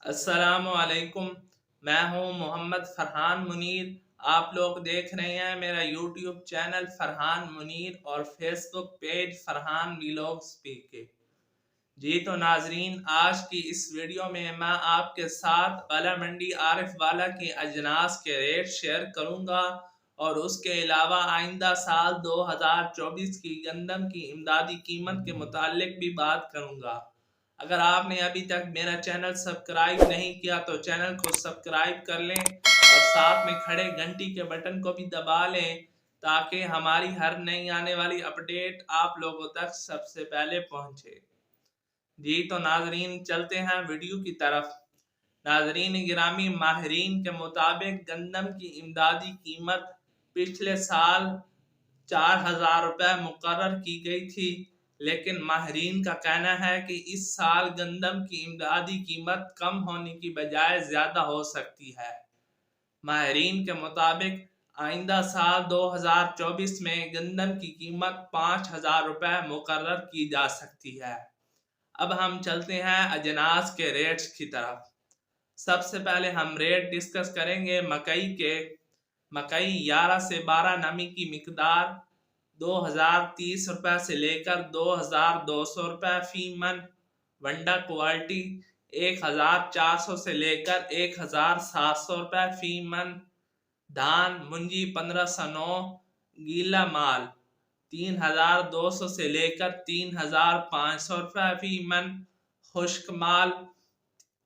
अस्सलामुअलैकुम। मैं हूं मोहम्मद फरहान मुनीर। आप लोग देख रहे हैं मेरा यूट्यूब चैनल फरहान मुनीर और फेसबुक पेज फरहान व्लॉग्स पीके। जी तो नाजरीन, आज की इस वीडियो में मैं आपके साथ वाला मंडी आरिफ वाला के अजनास के रेट शेयर करूंगा और उसके अलावा आइंदा साल 2024 की गंदम की इमदादी कीमत के मुतालिक भी बात करूंगा। अगर आपने अभी तक मेरा चैनल सब्सक्राइब नहीं किया तो चैनल को सब्सक्राइब कर लें और साथ में खड़े घंटी के बटन को भी दबा लें ताकि हमारी हर नई आने वाली अपडेट आप लोगों तक सबसे पहले पहुंचे। जी तो नाजरीन, चलते हैं वीडियो की तरफ। नाजरीन गिरामी, माहिरीन के मुताबिक गंदम की इमदादी कीमत पिछले साल 4,000 रुपये मुकर्रर की गई थी, लेकिन माहिरीन का कहना है कि इस साल गंदम की इमदादी कीमत कम होने की बजाय ज़्यादा हो सकती है। माहिरीन के मुताबिक आइंदा साल 2024 में गंदम की कीमत 5,000 रुपये मुकर्रर की जा सकती है। अब हम चलते हैं अजनास के रेट्स की तरफ। सबसे पहले हम रेट डिस्कस करेंगे मकई के। मकई 11 से 12 नमी की मिकदार 2,030 रुपये से लेकर 2,200 रुपये फी मन। वंडा क्वालिटी 1,400 से लेकर 1,700 रुपये फी मन। धान मुंजी 1509। गीला माल 3,200 से लेकर 3,500 रुपये फी मन। खुश्क माल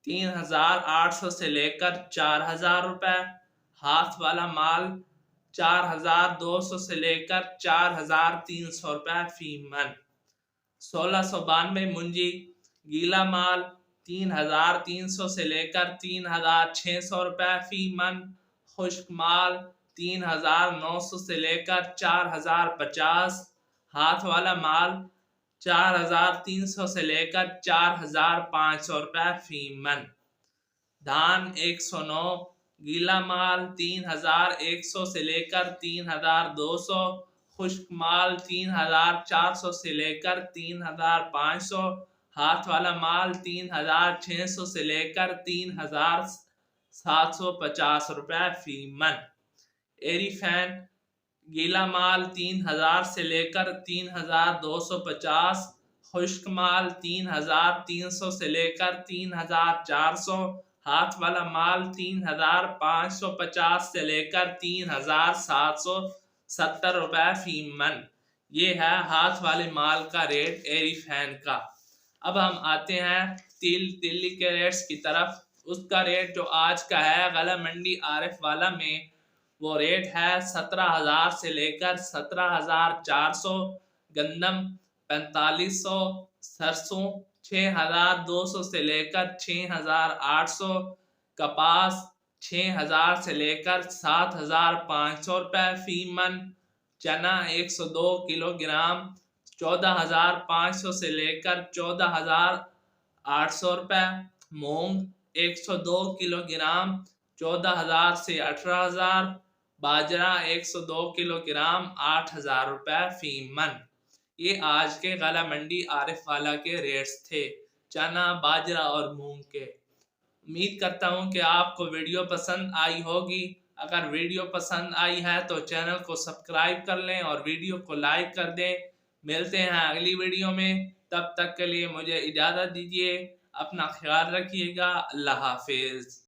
3,800 से लेकर 4,000 रुपये। हाथ वाला माल 4,200 से लेकर 4,300 रुपये फी मन। 1,692 मुंजी। गीला माल 3,300 से लेकर 3,600 रुपये फी मन। खुश्क माल 3,900 से लेकर 4,050। हाथ वाला माल 4,300 से लेकर 4,500 रुपये फी मन। धान 109। गीला माल 3,100 से लेकर 3,200। खुश्क माल 3,400 से लेकर 3,500। हाथ वाला माल 3,600 से लेकर 3,750 रुपये फी मन। एरी फैन गीला माल 3,000 से लेकर 3,250। खुश्क माल 3,300 से लेकर 3,400। हाथ वाला माल 3,550 से लेकर 3,770 रुपये फी मन। ये है हाथ वाले माल का रेट एरी फैन का। अब हम आते हैं तिल्ली के रेट्स की तरफ। उसका रेट जो आज का है गला मंडी आरिफ वाला में, वो रेट है 17,000 से लेकर 17,400। गंदम 4,500। सरसों 6,200 से लेकर 6,800। कपास 6,000 से लेकर 7,500 रुपये फी मन। चना 102 किलोग्राम 14,500 से लेकर 14,800 रुपये। मूंग 102 किलोग्राम 14,000 से 18,000। बाजरा 102 किलोग्राम 8,000 रुपये फी मन। ये आज के गला मंडी आरिफ वाला के रेट्स थे, चना, बाजरा और मूंग के। उम्मीद करता हूँ कि आपको वीडियो पसंद आई होगी। अगर वीडियो पसंद आई है तो चैनल को सब्सक्राइब कर लें और वीडियो को लाइक कर दें। मिलते हैं अगली वीडियो में, तब तक के लिए मुझे इजाज़त दीजिए। अपना ख्याल रखिएगा। अल्लाह हाफिज़।